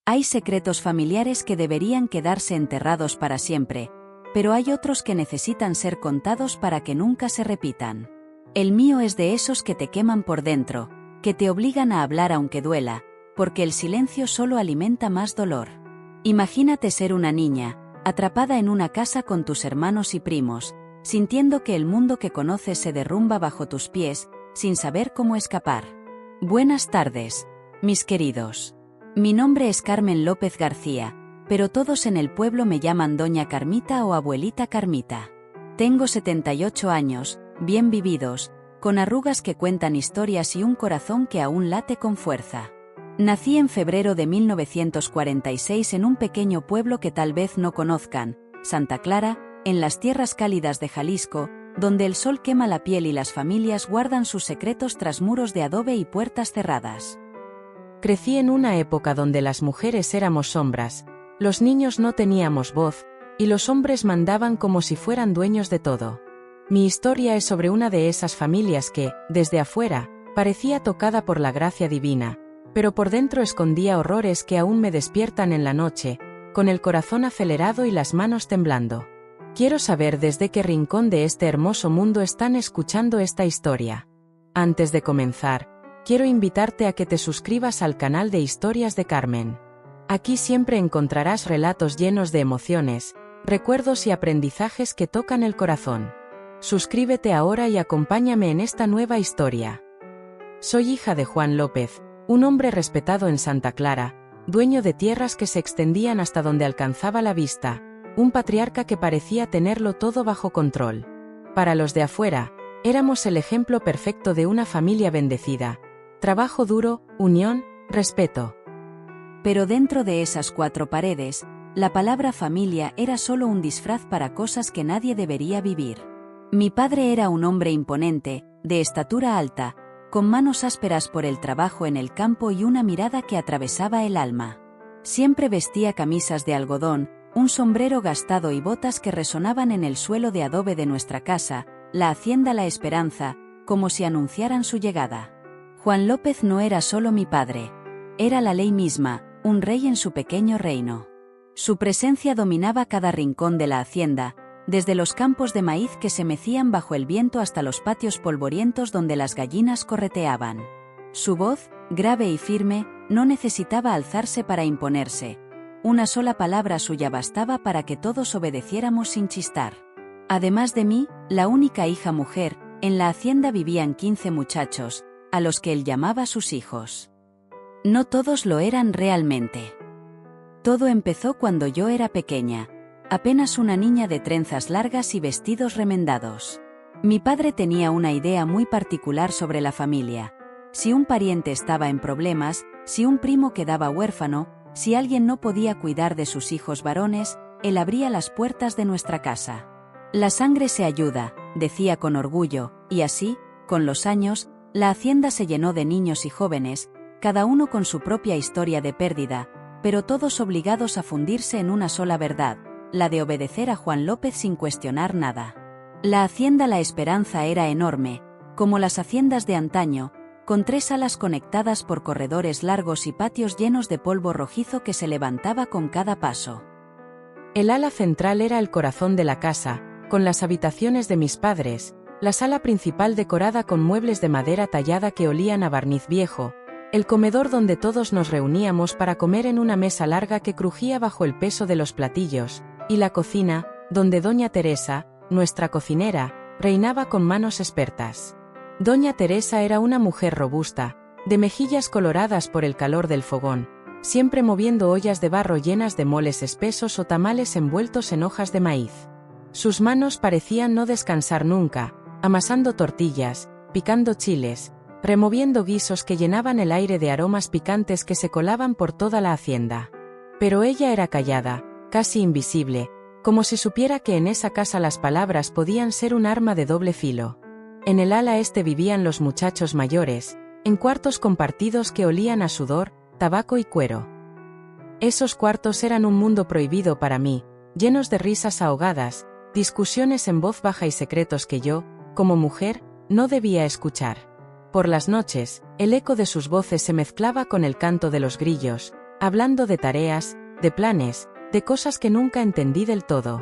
Hay secretos familiares que deberían quedarse enterrados para siempre, pero hay otros que necesitan ser contados para que nunca se repitan. El mío es de esos que te queman por dentro, que te obligan a hablar aunque duela, porque el silencio solo alimenta más dolor. Imagínate ser una niña, atrapada en una casa con tus hermanos y primos, sintiendo que el mundo que conoces se derrumba bajo tus pies, sin saber cómo escapar. Buenas tardes, mis queridos. Mi nombre es Carmen López García, pero todos en el pueblo me llaman Doña Carmita o Abuelita Carmita. Tengo 78 años, bien vividos, con arrugas que cuentan historias y un corazón que aún late con fuerza. Nací en febrero de 1946 en un pequeño pueblo que tal vez no conozcan, Santa Clara, en las tierras cálidas de Jalisco, donde el sol quema la piel y las familias guardan sus secretos tras muros de adobe y puertas cerradas. Crecí en una época donde las mujeres éramos sombras, los niños no teníamos voz, y los hombres mandaban como si fueran dueños de todo. Mi historia es sobre una de esas familias que, desde afuera, parecía tocada por la gracia divina, pero por dentro escondía horrores que aún me despiertan en la noche, con el corazón acelerado y las manos temblando. Quiero saber desde qué rincón de este hermoso mundo están escuchando esta historia. Antes de comenzar, quiero invitarte a que te suscribas al canal de Historias de Carmen. Aquí siempre encontrarás relatos llenos de emociones, recuerdos y aprendizajes que tocan el corazón. Suscríbete ahora y acompáñame en esta nueva historia. Soy hija de Juan López, un hombre respetado en Santa Clara, dueño de tierras que se extendían hasta donde alcanzaba la vista, un patriarca que parecía tenerlo todo bajo control. Para los de afuera, éramos el ejemplo perfecto de una familia bendecida. Trabajo duro, unión, respeto. Pero dentro de esas cuatro paredes, la palabra familia era solo un disfraz para cosas que nadie debería vivir. Mi padre era un hombre imponente, de estatura alta, con manos ásperas por el trabajo en el campo y una mirada que atravesaba el alma. Siempre vestía camisas de algodón, un sombrero gastado y botas que resonaban en el suelo de adobe de nuestra casa, la hacienda La Esperanza, como si anunciaran su llegada. Juan López no era solo mi padre. Era la ley misma, un rey en su pequeño reino. Su presencia dominaba cada rincón de la hacienda, desde los campos de maíz que se mecían bajo el viento hasta los patios polvorientos donde las gallinas correteaban. Su voz, grave y firme, no necesitaba alzarse para imponerse. Una sola palabra suya bastaba para que todos obedeciéramos sin chistar. Además de mí, la única hija mujer, en la hacienda vivían 15 muchachos, a los que él llamaba sus hijos. No todos lo eran realmente. Todo empezó cuando yo era pequeña, apenas una niña de trenzas largas y vestidos remendados. Mi padre tenía una idea muy particular sobre la familia. Si un pariente estaba en problemas, si un primo quedaba huérfano, si alguien no podía cuidar de sus hijos varones, él abría las puertas de nuestra casa. La sangre se ayuda, decía con orgullo, y así, con los años, la hacienda se llenó de niños y jóvenes, cada uno con su propia historia de pérdida, pero todos obligados a fundirse en una sola verdad, la de obedecer a Juan López sin cuestionar nada. La hacienda La Esperanza era enorme, como las haciendas de antaño, con 3 salas conectadas por corredores largos y patios llenos de polvo rojizo que se levantaba con cada paso. El ala central era el corazón de la casa, con las habitaciones de mis padres, la sala principal decorada con muebles de madera tallada que olían a barniz viejo, el comedor donde todos nos reuníamos para comer en una mesa larga que crujía bajo el peso de los platillos, y la cocina, donde doña Teresa, nuestra cocinera, reinaba con manos expertas. Doña Teresa era una mujer robusta, de mejillas coloradas por el calor del fogón, siempre moviendo ollas de barro llenas de moles espesos o tamales envueltos en hojas de maíz. Sus manos parecían no descansar nunca, amasando tortillas, picando chiles, removiendo guisos que llenaban el aire de aromas picantes que se colaban por toda la hacienda. Pero ella era callada, casi invisible, como si supiera que en esa casa las palabras podían ser un arma de doble filo. En el ala este vivían los muchachos mayores, en cuartos compartidos que olían a sudor, tabaco y cuero. Esos cuartos eran un mundo prohibido para mí, llenos de risas ahogadas, discusiones en voz baja y secretos que yo, como mujer, no debía escuchar. Por las noches, el eco de sus voces se mezclaba con el canto de los grillos, hablando de tareas, de planes, de cosas que nunca entendí del todo.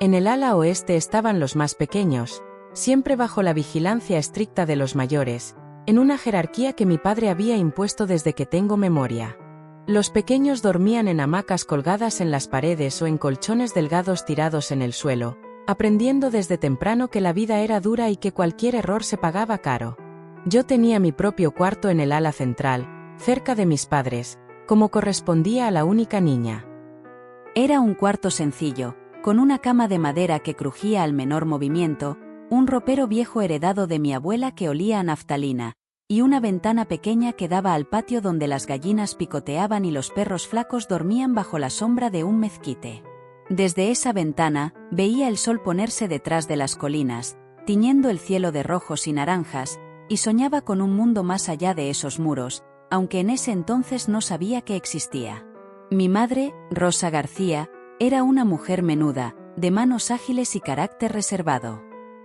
En el ala oeste estaban los más pequeños, siempre bajo la vigilancia estricta de los mayores, en una jerarquía que mi padre había impuesto desde que tengo memoria. Los pequeños dormían en hamacas colgadas en las paredes o en colchones delgados tirados en el suelo, aprendiendo desde temprano que la vida era dura y que cualquier error se pagaba caro. Yo tenía mi propio cuarto en el ala central, cerca de mis padres, como correspondía a la única niña. Era un cuarto sencillo, con una cama de madera que crujía al menor movimiento, un ropero viejo heredado de mi abuela que olía a naftalina, y una ventana pequeña que daba al patio donde las gallinas picoteaban y los perros flacos dormían bajo la sombra de un mezquite. Desde esa ventana, veía el sol ponerse detrás de las colinas, tiñendo el cielo de rojos y naranjas, y soñaba con un mundo más allá de esos muros, aunque en ese entonces no sabía que existía. Mi madre, Rosa García, era una mujer menuda, de manos ágiles y carácter reservado.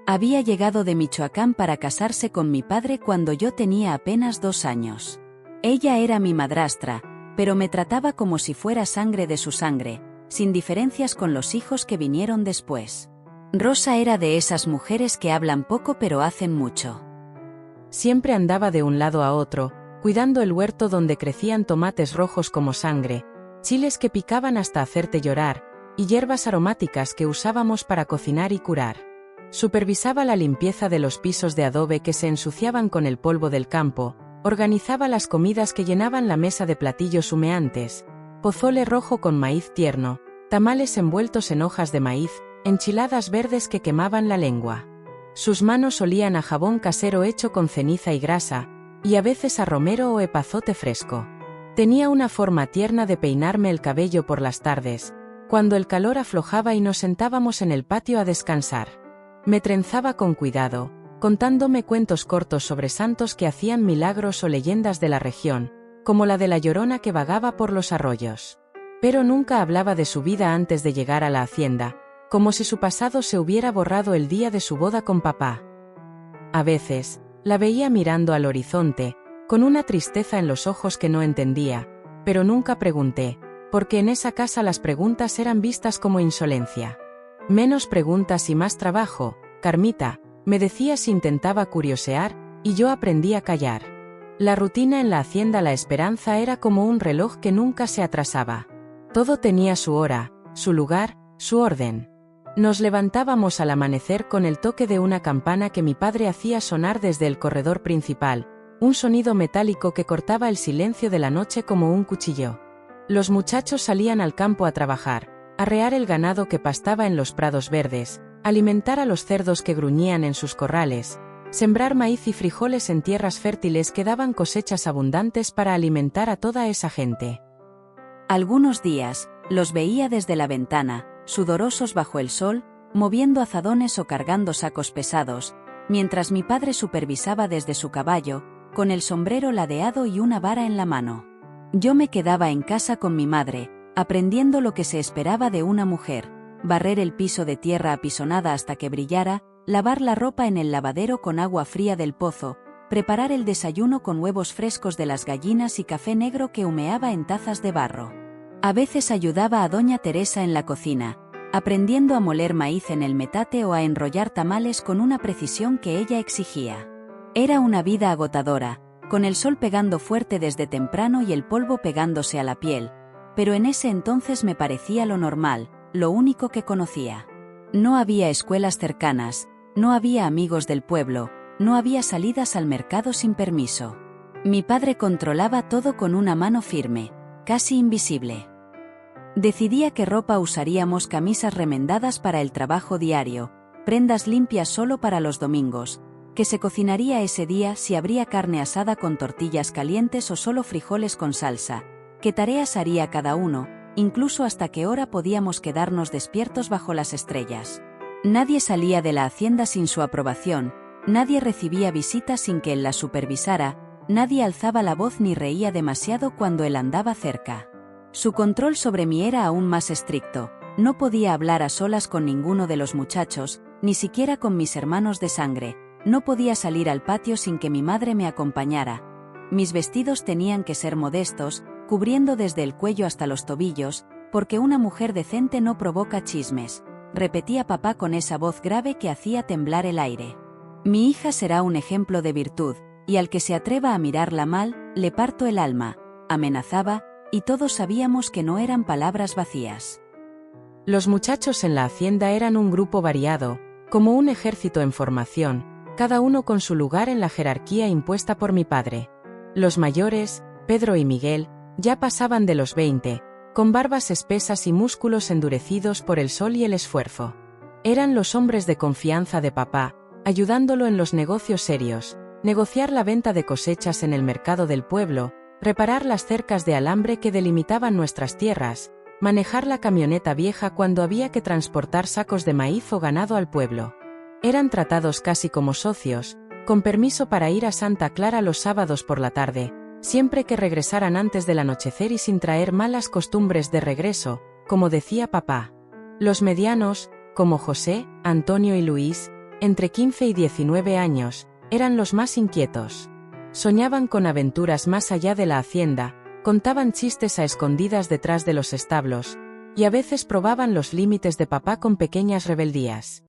Había llegado de Michoacán para casarse con mi padre cuando yo tenía apenas 2 años. Ella era mi madrastra, pero me trataba como si fuera sangre de su sangre, sin diferencias con los hijos que vinieron después. Rosa era de esas mujeres que hablan poco pero hacen mucho. Siempre andaba de un lado a otro, cuidando el huerto donde crecían tomates rojos como sangre, chiles que picaban hasta hacerte llorar, y hierbas aromáticas que usábamos para cocinar y curar. Supervisaba la limpieza de los pisos de adobe que se ensuciaban con el polvo del campo, organizaba las comidas que llenaban la mesa de platillos humeantes, pozole rojo con maíz tierno, tamales envueltos en hojas de maíz, enchiladas verdes que quemaban la lengua. Sus manos olían a jabón casero hecho con ceniza y grasa, y a veces a romero o epazote fresco. Tenía una forma tierna de peinarme el cabello por las tardes, cuando el calor aflojaba y nos sentábamos en el patio a descansar. Me trenzaba con cuidado, contándome cuentos cortos sobre santos que hacían milagros o leyendas de la región, como la de la Llorona que vagaba por los arroyos. Pero nunca hablaba de su vida antes de llegar a la hacienda, como si su pasado se hubiera borrado el día de su boda con papá. A veces, la veía mirando al horizonte, con una tristeza en los ojos que no entendía, pero nunca pregunté, porque en esa casa las preguntas eran vistas como insolencia. Menos preguntas y más trabajo, Carmita, me decía si intentaba curiosear, y yo aprendí a callar. La rutina en la hacienda La Esperanza era como un reloj que nunca se atrasaba. Todo tenía su hora, su lugar, su orden. Nos levantábamos al amanecer con el toque de una campana que mi padre hacía sonar desde el corredor principal, un sonido metálico que cortaba el silencio de la noche como un cuchillo. Los muchachos salían al campo a trabajar, arrear el ganado que pastaba en los prados verdes, alimentar a los cerdos que gruñían en sus corrales, sembrar maíz y frijoles en tierras fértiles que daban cosechas abundantes para alimentar a toda esa gente. Algunos días, los veía desde la ventana, sudorosos bajo el sol, moviendo azadones o cargando sacos pesados, mientras mi padre supervisaba desde su caballo, con el sombrero ladeado y una vara en la mano. Yo me quedaba en casa con mi madre, aprendiendo lo que se esperaba de una mujer: barrer el piso de tierra apisonada hasta que brillara, lavar la ropa en el lavadero con agua fría del pozo, preparar el desayuno con huevos frescos de las gallinas y café negro que humeaba en tazas de barro. A veces ayudaba a doña Teresa en la cocina, aprendiendo a moler maíz en el metate o a enrollar tamales con una precisión que ella exigía. Era una vida agotadora, con el sol pegando fuerte desde temprano y el polvo pegándose a la piel, pero en ese entonces me parecía lo normal, lo único que conocía. No había escuelas cercanas, no había amigos del pueblo, no había salidas al mercado sin permiso. Mi padre controlaba todo con una mano firme, casi invisible. Decidía qué ropa usaríamos: camisas remendadas para el trabajo diario, prendas limpias solo para los domingos, que se cocinaría ese día, si habría carne asada con tortillas calientes o solo frijoles con salsa, qué tareas haría cada uno, incluso hasta qué hora podíamos quedarnos despiertos bajo las estrellas. Nadie salía de la hacienda sin su aprobación, nadie recibía visitas sin que él las supervisara, nadie alzaba la voz ni reía demasiado cuando él andaba cerca. Su control sobre mí era aún más estricto: no podía hablar a solas con ninguno de los muchachos, ni siquiera con mis hermanos de sangre, no podía salir al patio sin que mi madre me acompañara. Mis vestidos tenían que ser modestos, cubriendo desde el cuello hasta los tobillos, porque una mujer decente no provoca chismes, repetía papá con esa voz grave que hacía temblar el aire. Mi hija será un ejemplo de virtud, y al que se atreva a mirarla mal, le parto el alma, amenazaba, y todos sabíamos que no eran palabras vacías. Los muchachos en la hacienda eran un grupo variado, como un ejército en formación, cada uno con su lugar en la jerarquía impuesta por mi padre. Los mayores, Pedro y Miguel, ya pasaban de los 20, con barbas espesas y músculos endurecidos por el sol y el esfuerzo. Eran los hombres de confianza de papá, ayudándolo en los negocios serios, negociar la venta de cosechas en el mercado del pueblo, reparar las cercas de alambre que delimitaban nuestras tierras, manejar la camioneta vieja cuando había que transportar sacos de maíz o ganado al pueblo. Eran tratados casi como socios, con permiso para ir a Santa Clara los sábados por la tarde, siempre que regresaran antes del anochecer y sin traer malas costumbres de regreso, como decía papá. Los medianos, como José, Antonio y Luis, entre 15 y 19 años, eran los más inquietos. Soñaban con aventuras más allá de la hacienda, contaban chistes a escondidas detrás de los establos, y a veces probaban los límites de papá con pequeñas rebeldías.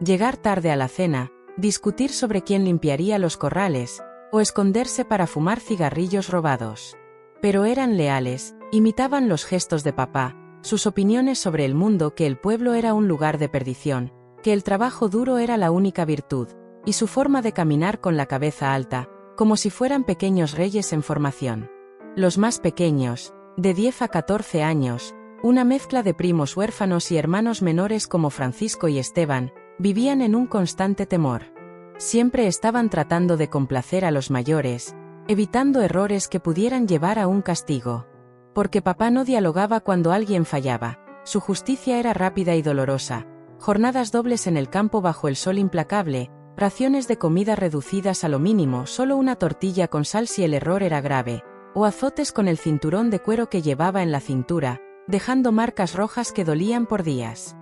Llegar tarde a la cena, discutir sobre quién limpiaría los corrales, o esconderse para fumar cigarrillos robados. Pero eran leales, imitaban los gestos de papá, sus opiniones sobre el mundo, que el pueblo era un lugar de perdición, que el trabajo duro era la única virtud, y su forma de caminar con la cabeza alta, como si fueran pequeños reyes en formación. Los más pequeños, de 10 a 14 años, una mezcla de primos huérfanos y hermanos menores como Francisco y Esteban, vivían en un constante temor. Siempre estaban tratando de complacer a los mayores, evitando errores que pudieran llevar a un castigo. Porque papá no dialogaba cuando alguien fallaba, su justicia era rápida y dolorosa, jornadas dobles en el campo bajo el sol implacable, raciones de comida reducidas a lo mínimo, solo una tortilla con sal si el error era grave, o azotes con el cinturón de cuero que llevaba en la cintura, dejando marcas rojas que dolían por días.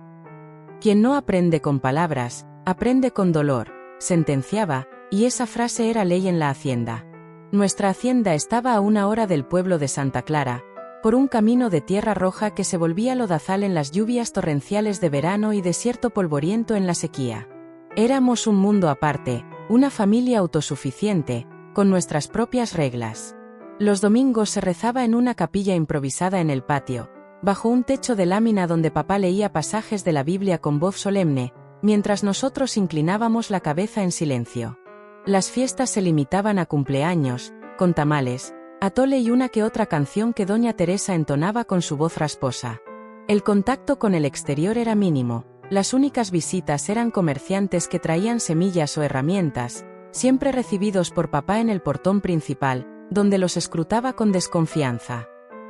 Quien no aprende con palabras, aprende con dolor, sentenciaba, y esa frase era ley en la hacienda. Nuestra hacienda estaba a 1 hora del pueblo de Santa Clara, por un camino de tierra roja que se volvía lodazal en las lluvias torrenciales de verano y desierto polvoriento en la sequía. Éramos un mundo aparte, una familia autosuficiente, con nuestras propias reglas. Los domingos se rezaba en una capilla improvisada en el patio, bajo un techo de lámina donde papá leía pasajes de la Biblia con voz solemne, mientras nosotros inclinábamos la cabeza en silencio. Las fiestas se limitaban a cumpleaños, con tamales, atole y una que otra canción que doña Teresa entonaba con su voz rasposa. El contacto con el exterior era mínimo, las únicas visitas eran comerciantes que traían semillas o herramientas, siempre recibidos por papá en el portón principal, donde los escrutaba con desconfianza.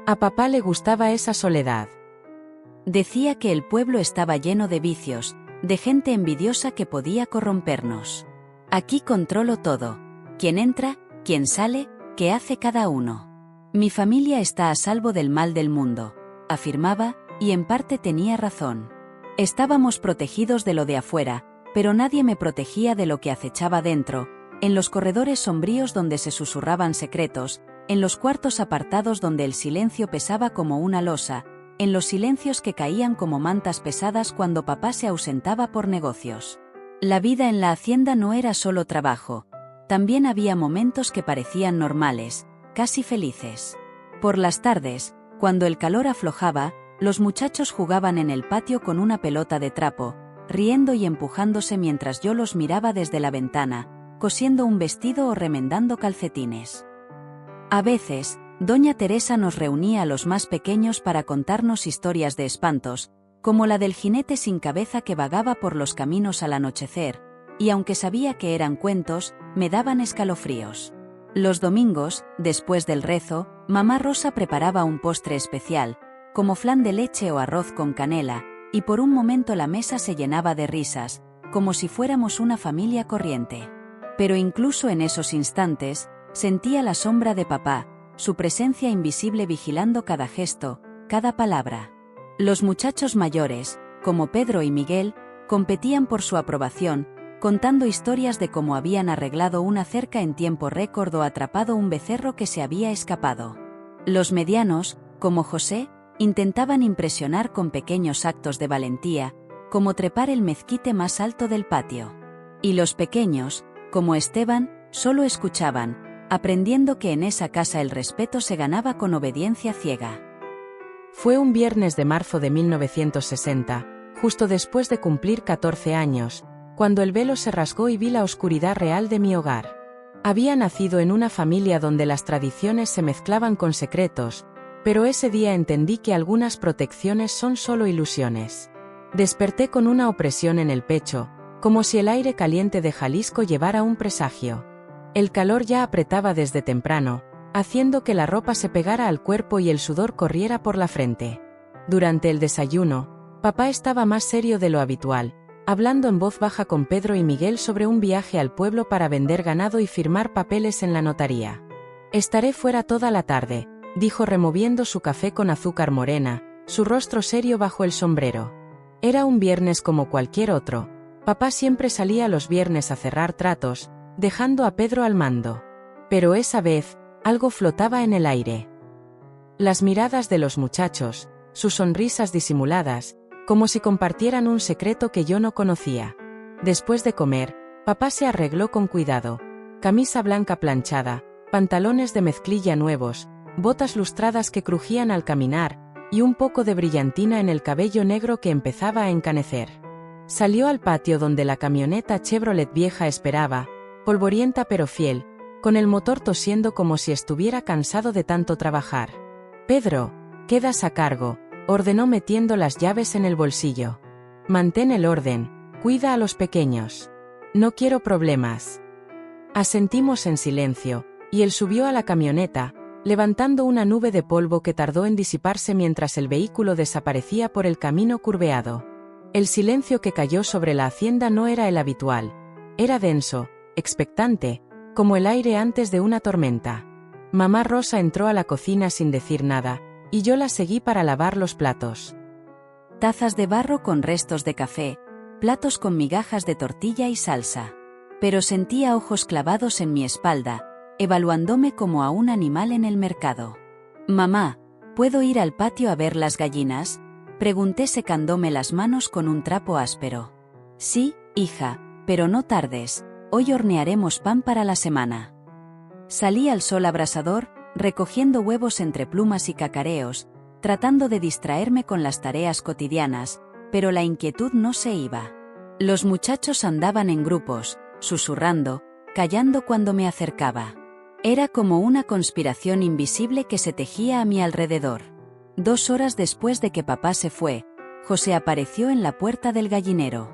A papá le gustaba esa soledad. Decía que el pueblo estaba lleno de vicios, de gente envidiosa que podía corrompernos. Aquí controlo todo. Quién entra, quién sale, qué hace cada uno. Mi familia está a salvo del mal del mundo, afirmaba, y en parte tenía razón. Estábamos protegidos de lo de afuera, pero nadie me protegía de lo que acechaba dentro, en los corredores sombríos donde se susurraban secretos, en los cuartos apartados donde el silencio pesaba como una losa, en los silencios que caían como mantas pesadas cuando papá se ausentaba por negocios. La vida en la hacienda no era solo trabajo. También había momentos que parecían normales, casi felices. Por las tardes, cuando el calor aflojaba, los muchachos jugaban en el patio con una pelota de trapo, riendo y empujándose mientras yo los miraba desde la ventana, cosiendo un vestido o remendando calcetines. A veces, doña Teresa nos reunía a los más pequeños para contarnos historias de espantos, como la del jinete sin cabeza que vagaba por los caminos al anochecer, y aunque sabía que eran cuentos, me daban escalofríos. Los domingos, después del rezo, mamá Rosa preparaba un postre especial, como flan de leche o arroz con canela, y por un momento la mesa se llenaba de risas, como si fuéramos una familia corriente. Pero incluso en esos instantes, sentía la sombra de papá, su presencia invisible vigilando cada gesto, cada palabra. Los muchachos mayores, como Pedro y Miguel, competían por su aprobación, contando historias de cómo habían arreglado una cerca en tiempo récord o atrapado un becerro que se había escapado. Los medianos, como José, intentaban impresionar con pequeños actos de valentía, como trepar el mezquite más alto del patio. Y los pequeños, como Esteban, solo escuchaban, aprendiendo que en esa casa el respeto se ganaba con obediencia ciega. Fue un viernes de marzo de 1960, justo después de cumplir 14 años, cuando el velo se rasgó y vi la oscuridad real de mi hogar. Había nacido en una familia donde las tradiciones se mezclaban con secretos, pero ese día entendí que algunas protecciones son solo ilusiones. Desperté con una opresión en el pecho, como si el aire caliente de Jalisco llevara un presagio. El calor ya apretaba desde temprano, haciendo que la ropa se pegara al cuerpo y el sudor corriera por la frente. Durante el desayuno, papá estaba más serio de lo habitual, hablando en voz baja con Pedro y Miguel sobre un viaje al pueblo para vender ganado y firmar papeles en la notaría. «Estaré fuera toda la tarde», dijo removiendo su café con azúcar morena, su rostro serio bajo el sombrero. Era un viernes como cualquier otro. Papá siempre salía los viernes a cerrar tratos, dejando a Pedro al mando. Pero esa vez, algo flotaba en el aire. Las miradas de los muchachos, sus sonrisas disimuladas, como si compartieran un secreto que yo no conocía. Después de comer, papá se arregló con cuidado. Camisa blanca planchada, pantalones de mezclilla nuevos, botas lustradas que crujían al caminar, y un poco de brillantina en el cabello negro que empezaba a encanecer. Salió al patio donde la camioneta Chevrolet vieja esperaba, polvorienta pero fiel, con el motor tosiendo como si estuviera cansado de tanto trabajar. «Pedro, quedas a cargo», ordenó metiendo las llaves en el bolsillo. «Mantén el orden, cuida a los pequeños. No quiero problemas». Asentimos en silencio, y él subió a la camioneta, levantando una nube de polvo que tardó en disiparse mientras el vehículo desaparecía por el camino curveado. El silencio que cayó sobre la hacienda no era el habitual. Era denso, expectante, como el aire antes de una tormenta. Mamá Rosa entró a la cocina sin decir nada, y yo la seguí para lavar los platos. Tazas de barro con restos de café, platos con migajas de tortilla y salsa. Pero sentía ojos clavados en mi espalda, evaluándome como a un animal en el mercado. «Mamá, ¿puedo ir al patio a ver las gallinas?», pregunté secándome las manos con un trapo áspero. «Sí, hija, pero no tardes, hoy hornearemos pan para la semana». Salí al sol abrasador, recogiendo huevos entre plumas y cacareos, tratando de distraerme con las tareas cotidianas, pero la inquietud no se iba. Los muchachos andaban en grupos, susurrando, callando cuando me acercaba. Era como una conspiración invisible que se tejía a mi alrededor. 2 horas después de que papá se fue, José apareció en la puerta del gallinero.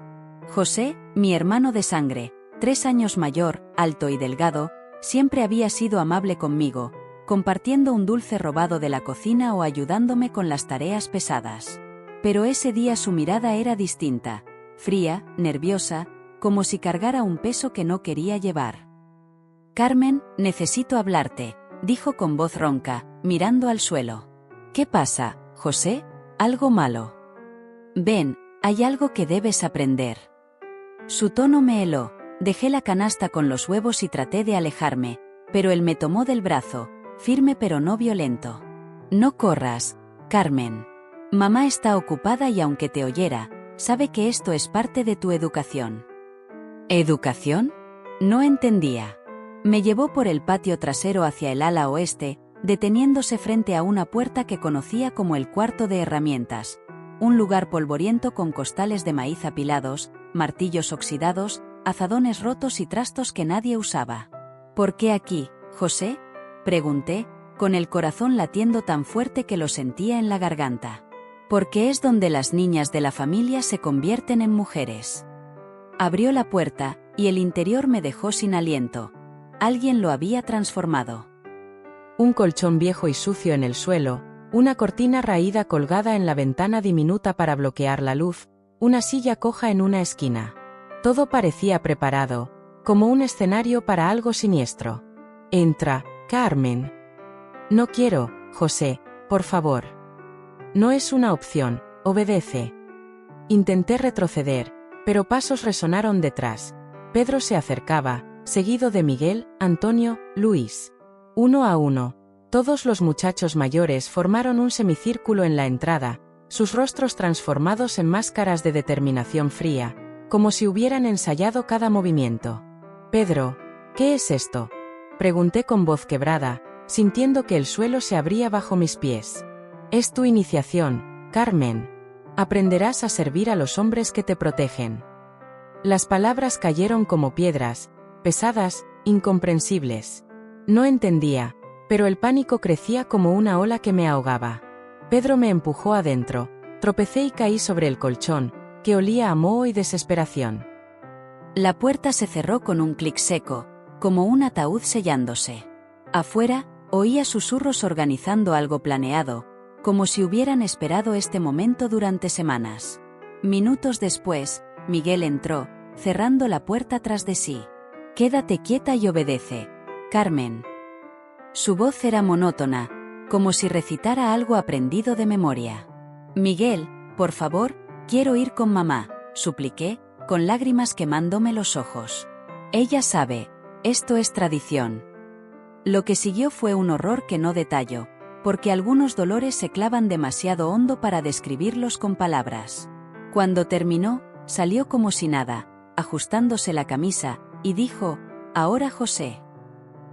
José, mi hermano de sangre, 3 años mayor, alto y delgado, siempre había sido amable conmigo, compartiendo un dulce robado de la cocina o ayudándome con las tareas pesadas. Pero ese día su mirada era distinta, fría, nerviosa, como si cargara un peso que no quería llevar. «Carmen, necesito hablarte», dijo con voz ronca, mirando al suelo. «¿Qué pasa, José? ¿Algo malo?» «Ven, hay algo que debes aprender». Su tono me heló, dejé la canasta con los huevos y traté de alejarme, pero él me tomó del brazo, firme pero no violento. «No corras, Carmen. Mamá está ocupada y aunque te oyera, sabe que esto es parte de tu educación». «¿Educación?», no entendía. Me llevó por el patio trasero hacia el ala oeste, deteniéndose frente a una puerta que conocía como el cuarto de herramientas, un lugar polvoriento con costales de maíz apilados, martillos oxidados, azadones rotos y trastos que nadie usaba. «¿Por qué aquí, José?», pregunté, con el corazón latiendo tan fuerte que lo sentía en la garganta. «Porque es donde las niñas de la familia se convierten en mujeres». Abrió la puerta, y el interior me dejó sin aliento. Alguien lo había transformado. Un colchón viejo y sucio en el suelo, una cortina raída colgada en la ventana diminuta para bloquear la luz, una silla coja en una esquina. Todo parecía preparado, como un escenario para algo siniestro. «Entra, Carmen». «No quiero, José, por favor». «No es una opción, obedece». Intenté retroceder, pero pasos resonaron detrás. Pedro se acercaba, seguido de Miguel, Antonio, Luis. 1 a 1. Todos los muchachos mayores formaron un semicírculo en la entrada, sus rostros transformados en máscaras de determinación fría, como si hubieran ensayado cada movimiento. «Pedro, ¿qué es esto?», pregunté con voz quebrada, sintiendo que el suelo se abría bajo mis pies. «Es tu iniciación, Carmen. Aprenderás a servir a los hombres que te protegen». Las palabras cayeron como piedras, pesadas, incomprensibles. No entendía, pero el pánico crecía como una ola que me ahogaba. Pedro me empujó adentro, tropecé y caí sobre el colchón, que olía a moho y desesperación. La puerta se cerró con un clic seco, como un ataúd sellándose. Afuera, oía susurros organizando algo planeado, como si hubieran esperado este momento durante semanas. Minutos después, Miguel entró, cerrando la puerta tras de sí. «Quédate quieta y obedece, Carmen». Su voz era monótona, como si recitara algo aprendido de memoria. «Miguel, por favor, quiero ir con mamá», supliqué, con lágrimas quemándome los ojos. «Ella sabe, esto es tradición». Lo que siguió fue un horror que no detallo, porque algunos dolores se clavan demasiado hondo para describirlos con palabras. Cuando terminó, salió como si nada, ajustándose la camisa, y dijo: «Ahora José».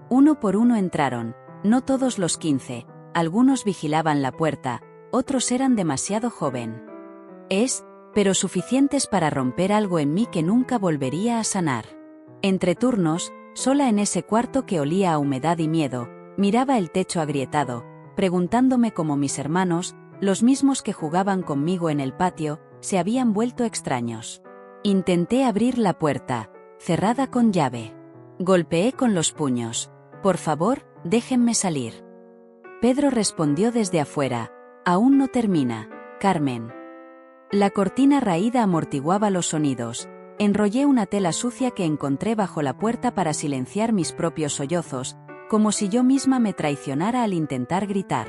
Uno por uno entraron, no todos los 15, algunos vigilaban la puerta, otros eran demasiado joven. Pero suficientes para romper algo en mí que nunca volvería a sanar. Entre turnos, sola en ese cuarto que olía a humedad y miedo, miraba el techo agrietado, preguntándome cómo mis hermanos, los mismos que jugaban conmigo en el patio, se habían vuelto extraños. Intenté abrir la puerta, cerrada con llave. Golpeé con los puños. «Por favor, déjenme salir». Pedro respondió desde afuera: «Aún no termina, Carmen». La cortina raída amortiguaba los sonidos. Enrollé una tela sucia que encontré bajo la puerta para silenciar mis propios sollozos, como si yo misma me traicionara al intentar gritar.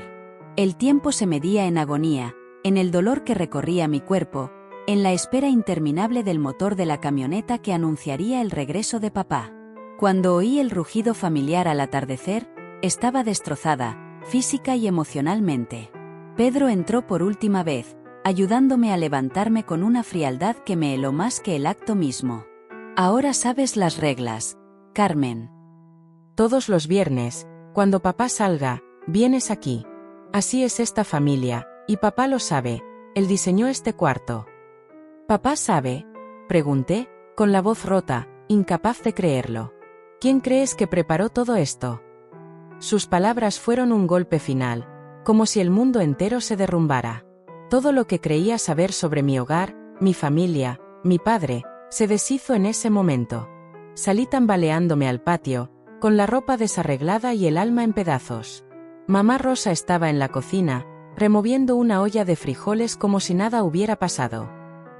El tiempo se medía en agonía, en el dolor que recorría mi cuerpo, en la espera interminable del motor de la camioneta que anunciaría el regreso de papá. Cuando oí el rugido familiar al atardecer, estaba destrozada, física y emocionalmente. Pedro entró por última vez, ayudándome a levantarme con una frialdad que me heló más que el acto mismo. «Ahora sabes las reglas, Carmen. Todos los viernes, cuando papá salga, vienes aquí. Así es esta familia, y papá lo sabe, él diseñó este cuarto». «¿Papá sabe?», pregunté, con la voz rota, incapaz de creerlo. «¿Quién crees que preparó todo esto?». Sus palabras fueron un golpe final, como si el mundo entero se derrumbara. Todo lo que creía saber sobre mi hogar, mi familia, mi padre, se deshizo en ese momento. Salí tambaleándome al patio, con la ropa desarreglada y el alma en pedazos. Mamá Rosa estaba en la cocina, removiendo una olla de frijoles como si nada hubiera pasado.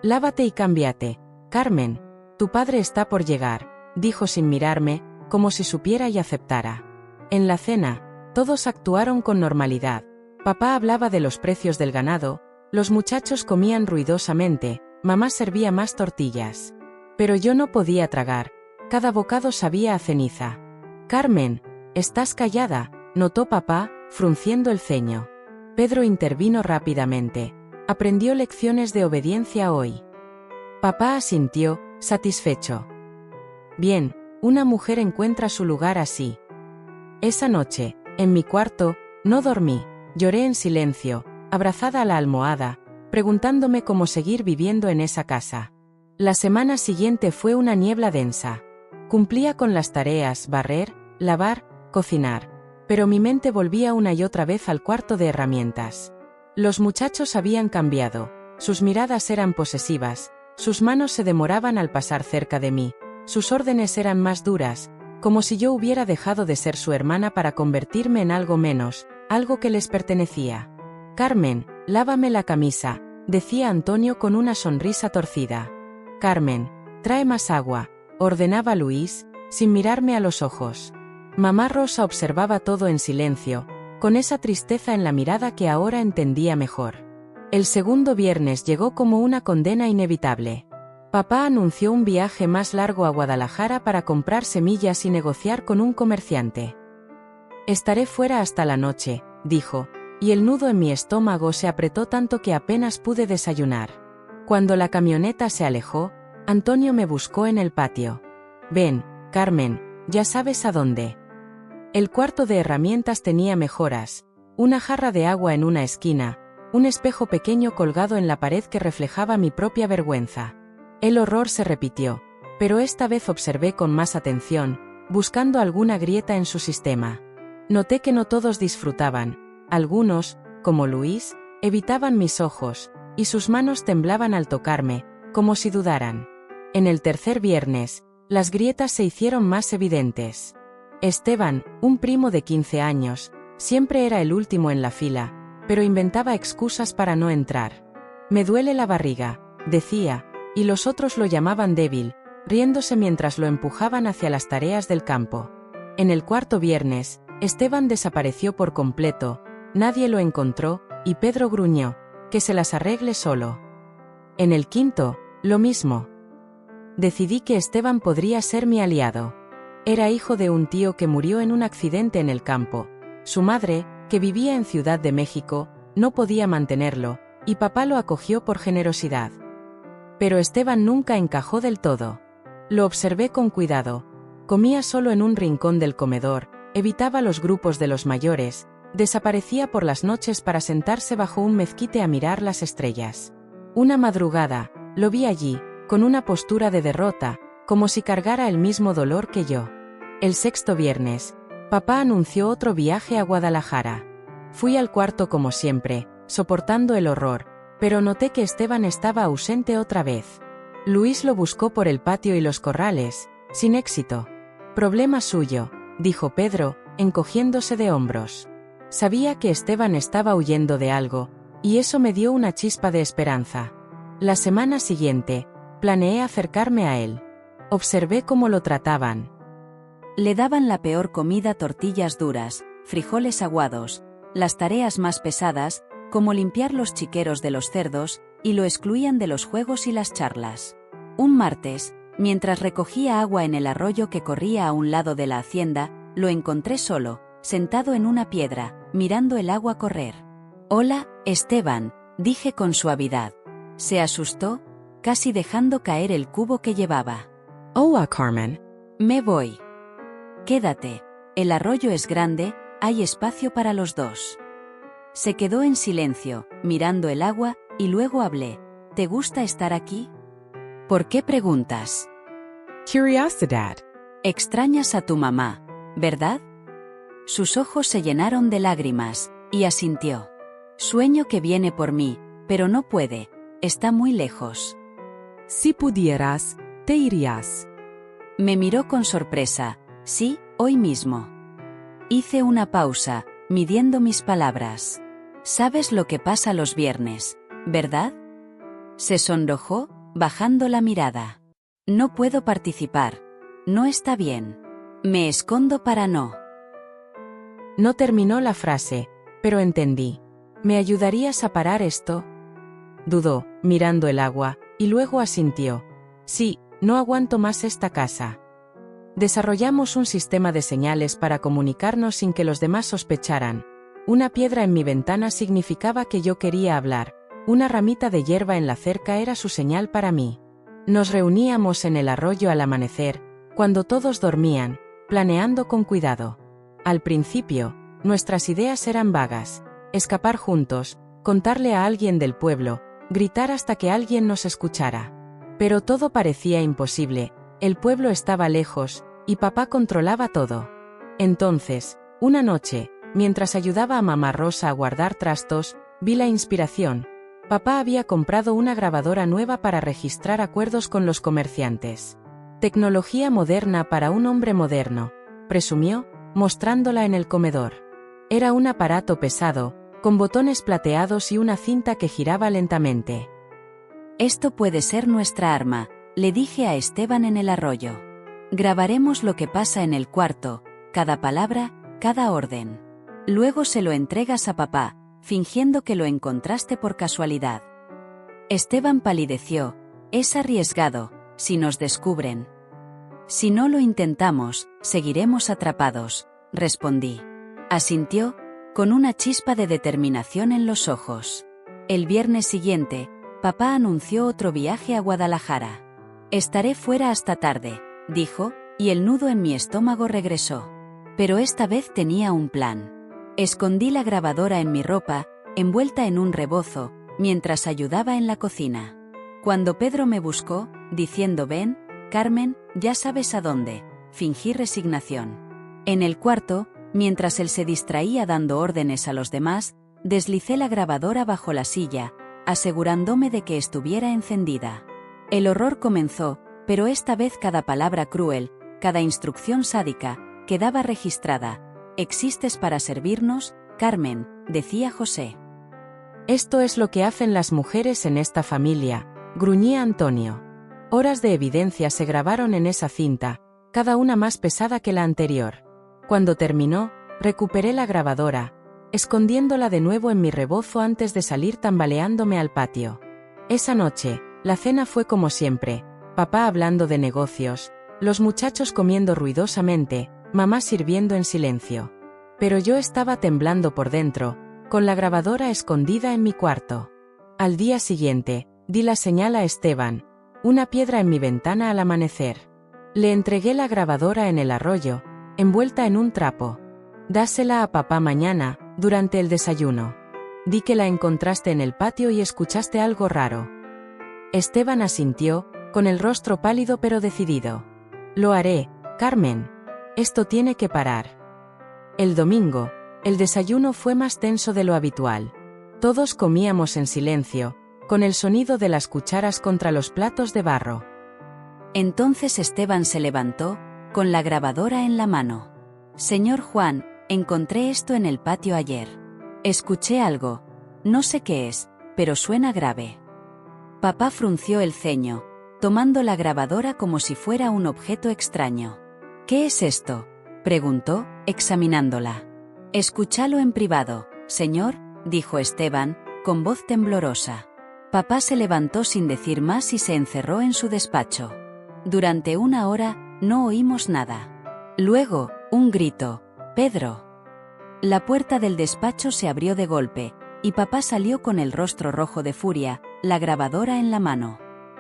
«Lávate y cámbiate, Carmen, tu padre está por llegar», dijo sin mirarme, como si supiera y aceptara. En la cena, todos actuaron con normalidad. Papá hablaba de los precios del ganado, los muchachos comían ruidosamente, mamá servía más tortillas. Pero yo no podía tragar, cada bocado sabía a ceniza. «Carmen, estás callada», notó papá, frunciendo el ceño. Pedro intervino rápidamente. «Aprendió lecciones de obediencia hoy». Papá asintió, satisfecho. «Bien, una mujer encuentra su lugar así». Esa noche, en mi cuarto, no dormí, lloré en silencio, abrazada a la almohada, preguntándome cómo seguir viviendo en esa casa. La semana siguiente fue una niebla densa. Cumplía con las tareas: barrer, lavar, cocinar. Pero mi mente volvía una y otra vez al cuarto de herramientas. Los muchachos habían cambiado, sus miradas eran posesivas, sus manos se demoraban al pasar cerca de mí, sus órdenes eran más duras, como si yo hubiera dejado de ser su hermana para convertirme en algo menos, algo que les pertenecía. «Carmen, lávame la camisa», decía Antonio con una sonrisa torcida. «Carmen, trae más agua», ordenaba Luis, sin mirarme a los ojos. Mamá Rosa observaba todo en silencio, con esa tristeza en la mirada que ahora entendía mejor. El segundo viernes llegó como una condena inevitable. Papá anunció un viaje más largo a Guadalajara para comprar semillas y negociar con un comerciante. Estaré fuera hasta la noche, dijo, y el nudo en mi estómago se apretó tanto que apenas pude desayunar. Cuando la camioneta se alejó, Antonio me buscó en el patio. Ven, Carmen, ya sabes a dónde. El cuarto de herramientas tenía mejoras, una jarra de agua en una esquina, un espejo pequeño colgado en la pared que reflejaba mi propia vergüenza. El horror se repitió, pero esta vez observé con más atención, buscando alguna grieta en su sistema. Noté que no todos disfrutaban, algunos, como Luis, evitaban mis ojos, y sus manos temblaban al tocarme, como si dudaran. En el tercer viernes, las grietas se hicieron más evidentes. Esteban, un primo de 15 años, siempre era el último en la fila, pero inventaba excusas para no entrar. Me duele la barriga, decía, y los otros lo llamaban débil, riéndose mientras lo empujaban hacia las tareas del campo. En el cuarto viernes, Esteban desapareció por completo, nadie lo encontró, y Pedro gruñó, que se las arregle solo. En el quinto, lo mismo. Decidí que Esteban podría ser mi aliado. Era hijo de un tío que murió en un accidente en el campo. Su madre, que vivía en Ciudad de México, no podía mantenerlo, y papá lo acogió por generosidad. Pero Esteban nunca encajó del todo. Lo observé con cuidado. Comía solo en un rincón del comedor, evitaba los grupos de los mayores, desaparecía por las noches para sentarse bajo un mezquite a mirar las estrellas. Una madrugada, lo vi allí, con una postura de derrota, como si cargara el mismo dolor que yo. El sexto viernes, papá anunció otro viaje a Guadalajara. Fui al cuarto como siempre, soportando el horror, pero noté que Esteban estaba ausente otra vez. Luis lo buscó por el patio y los corrales, sin éxito. Problema suyo, dijo Pedro, encogiéndose de hombros. Sabía que Esteban estaba huyendo de algo, y eso me dio una chispa de esperanza. La semana siguiente, planeé acercarme a él. Observé cómo lo trataban. Le daban la peor comida: tortillas duras, frijoles aguados, las tareas más pesadas, como limpiar los chiqueros de los cerdos, y lo excluían de los juegos y las charlas. Un martes, mientras recogía agua en el arroyo que corría a un lado de la hacienda, lo encontré solo, sentado en una piedra, mirando el agua correr. «Hola, Esteban», dije con suavidad. Se asustó, casi dejando caer el cubo que llevaba. «Hola, Carmen». «Me voy». «Quédate. El arroyo es grande, hay espacio para los dos». Se quedó en silencio, mirando el agua, y luego hablé. «¿Te gusta estar aquí?» «¿Por qué preguntas?» «Curiosidad». «Extrañas a tu mamá, ¿verdad?» Sus ojos se llenaron de lágrimas, y asintió. «Sueño que viene por mí, pero no puede, está muy lejos». «Si pudieras, te irías». Me miró con sorpresa. «Sí, hoy mismo». Hice una pausa, midiendo mis palabras. «Sabes lo que pasa los viernes, ¿verdad?» Se sonrojó, bajando la mirada. «No puedo participar. No está bien. Me escondo para no». No terminó la frase, pero entendí. ¿Me ayudarías a parar esto? Dudó, mirando el agua, y luego asintió. Sí, no aguanto más esta casa. Desarrollamos un sistema de señales para comunicarnos sin que los demás sospecharan. Una piedra en mi ventana significaba que yo quería hablar. Una ramita de hierba en la cerca era su señal para mí. Nos reuníamos en el arroyo al amanecer, cuando todos dormían, planeando con cuidado. Al principio, nuestras ideas eran vagas. Escapar juntos, contarle a alguien del pueblo, gritar hasta que alguien nos escuchara. Pero todo parecía imposible, el pueblo estaba lejos, y papá controlaba todo. Entonces, una noche, mientras ayudaba a mamá Rosa a guardar trastos, vi la inspiración. Papá había comprado una grabadora nueva para registrar acuerdos con los comerciantes. Tecnología moderna para un hombre moderno, presumió, mostrándola en el comedor. Era un aparato pesado, con botones plateados y una cinta que giraba lentamente. «Esto puede ser nuestra arma», le dije a Esteban en el arroyo. «Grabaremos lo que pasa en el cuarto, cada palabra, cada orden. Luego se lo entregas a papá, fingiendo que lo encontraste por casualidad». Esteban palideció. «Es arriesgado, si nos descubren». «Si no lo intentamos, seguiremos atrapados», respondí. Asintió, con una chispa de determinación en los ojos. El viernes siguiente, papá anunció otro viaje a Guadalajara. Estaré fuera hasta tarde, dijo, y el nudo en mi estómago regresó. Pero esta vez tenía un plan. Escondí la grabadora en mi ropa, envuelta en un rebozo, mientras ayudaba en la cocina. Cuando Pedro me buscó, diciendo «Ven, Carmen, ya sabes a dónde», fingí resignación. En el cuarto, mientras él se distraía dando órdenes a los demás, deslicé la grabadora bajo la silla, asegurándome de que estuviera encendida. El horror comenzó, pero esta vez cada palabra cruel, cada instrucción sádica, quedaba registrada. «Existes para servirnos, Carmen», decía José. «Esto es lo que hacen las mujeres en esta familia», gruñía Antonio. Horas de evidencia se grabaron en esa cinta, cada una más pesada que la anterior. Cuando terminó, recuperé la grabadora, escondiéndola de nuevo en mi rebozo antes de salir tambaleándome al patio. Esa noche, la cena fue como siempre, papá hablando de negocios, los muchachos comiendo ruidosamente, mamá sirviendo en silencio. Pero yo estaba temblando por dentro, con la grabadora escondida en mi cuarto. Al día siguiente, di la señal a Esteban, una piedra en mi ventana al amanecer. Le entregué la grabadora en el arroyo, envuelta en un trapo. «Dásela a papá mañana, durante el desayuno. Di que la encontraste en el patio y escuchaste algo raro». Esteban asintió, con el rostro pálido pero decidido. «Lo haré, Carmen. Esto tiene que parar». El domingo, el desayuno fue más tenso de lo habitual. Todos comíamos en silencio, con el sonido de las cucharas contra los platos de barro. Entonces Esteban se levantó, con la grabadora en la mano. «Señor Juan, encontré esto en el patio ayer. Escuché algo. No sé qué es, pero suena grave». Papá frunció el ceño, tomando la grabadora como si fuera un objeto extraño. «¿Qué es esto?», preguntó, examinándola. «Escúchalo en privado, señor», dijo Esteban, con voz temblorosa. Papá se levantó sin decir más y se encerró en su despacho. Durante una hora, no oímos nada. Luego, un grito: «¡Pedro!». La puerta del despacho se abrió de golpe, y papá salió con el rostro rojo de furia, la grabadora en la mano.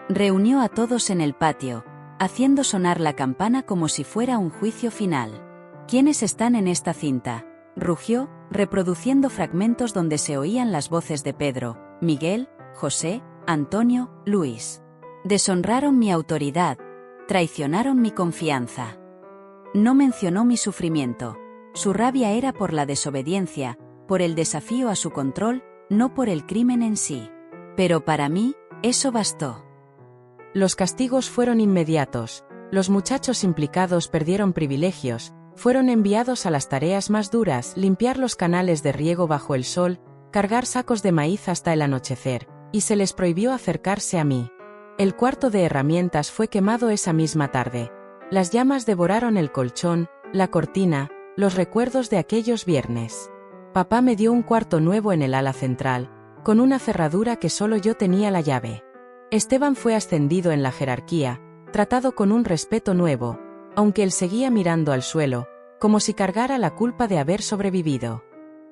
Reunió a todos en el patio, haciendo sonar la campana como si fuera un juicio final. «¿Quiénes están en esta cinta?», rugió, reproduciendo fragmentos donde se oían las voces de Pedro, Miguel, José, Antonio, Luis. «Deshonraron mi autoridad, traicionaron mi confianza». No mencionó mi sufrimiento. Su rabia era por la desobediencia, por el desafío a su control, no por el crimen en sí. Pero para mí, eso bastó. Los castigos fueron inmediatos, los muchachos implicados perdieron privilegios, fueron enviados a las tareas más duras: limpiar los canales de riego bajo el sol, cargar sacos de maíz hasta el anochecer, y se les prohibió acercarse a mí. El cuarto de herramientas fue quemado esa misma tarde. Las llamas devoraron el colchón, la cortina, los recuerdos de aquellos viernes. Papá me dio un cuarto nuevo en el ala central, con una cerradura que solo yo tenía la llave. Esteban fue ascendido en la jerarquía, tratado con un respeto nuevo, aunque él seguía mirando al suelo, como si cargara la culpa de haber sobrevivido.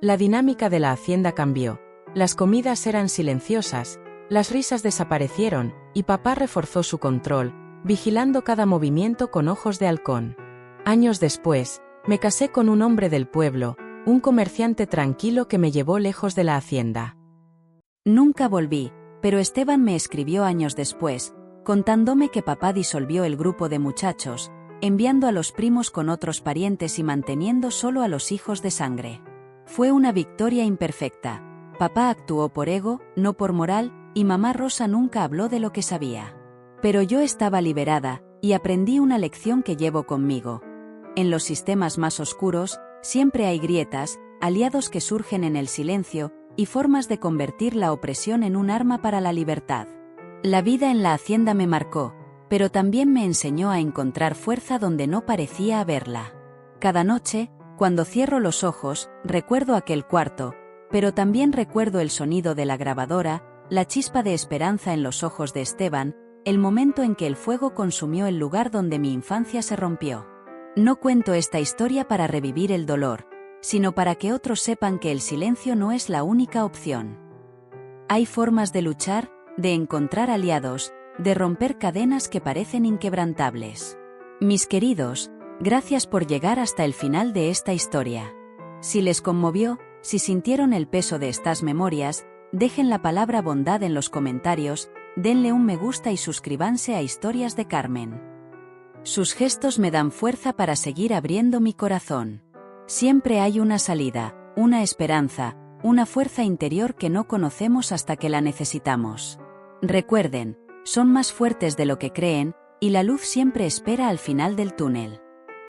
La dinámica de la hacienda cambió, las comidas eran silenciosas, las risas desaparecieron, y papá reforzó su control, vigilando cada movimiento con ojos de halcón. Años después, me casé con un hombre del pueblo, un comerciante tranquilo que me llevó lejos de la hacienda. Nunca volví, pero Esteban me escribió años después, contándome que papá disolvió el grupo de muchachos, enviando a los primos con otros parientes y manteniendo solo a los hijos de sangre. Fue una victoria imperfecta. Papá actuó por ego, no por moral, y mamá Rosa nunca habló de lo que sabía. Pero yo estaba liberada, y aprendí una lección que llevo conmigo. En los sistemas más oscuros, siempre hay grietas, aliados que surgen en el silencio, y formas de convertir la opresión en un arma para la libertad. La vida en la hacienda me marcó, pero también me enseñó a encontrar fuerza donde no parecía haberla. Cada noche, cuando cierro los ojos, recuerdo aquel cuarto, pero también recuerdo el sonido de la grabadora, la chispa de esperanza en los ojos de Esteban, el momento en que el fuego consumió el lugar donde mi infancia se rompió. No cuento esta historia para revivir el dolor, sino para que otros sepan que el silencio no es la única opción. Hay formas de luchar, de encontrar aliados, de romper cadenas que parecen inquebrantables. Mis queridos, gracias por llegar hasta el final de esta historia. Si les conmovió, si sintieron el peso de estas memorias, dejen la palabra bondad en los comentarios, denle un me gusta y suscríbanse a Historias de Carmen. Sus gestos me dan fuerza para seguir abriendo mi corazón. Siempre hay una salida, una esperanza, una fuerza interior que no conocemos hasta que la necesitamos. Recuerden, son más fuertes de lo que creen, y la luz siempre espera al final del túnel.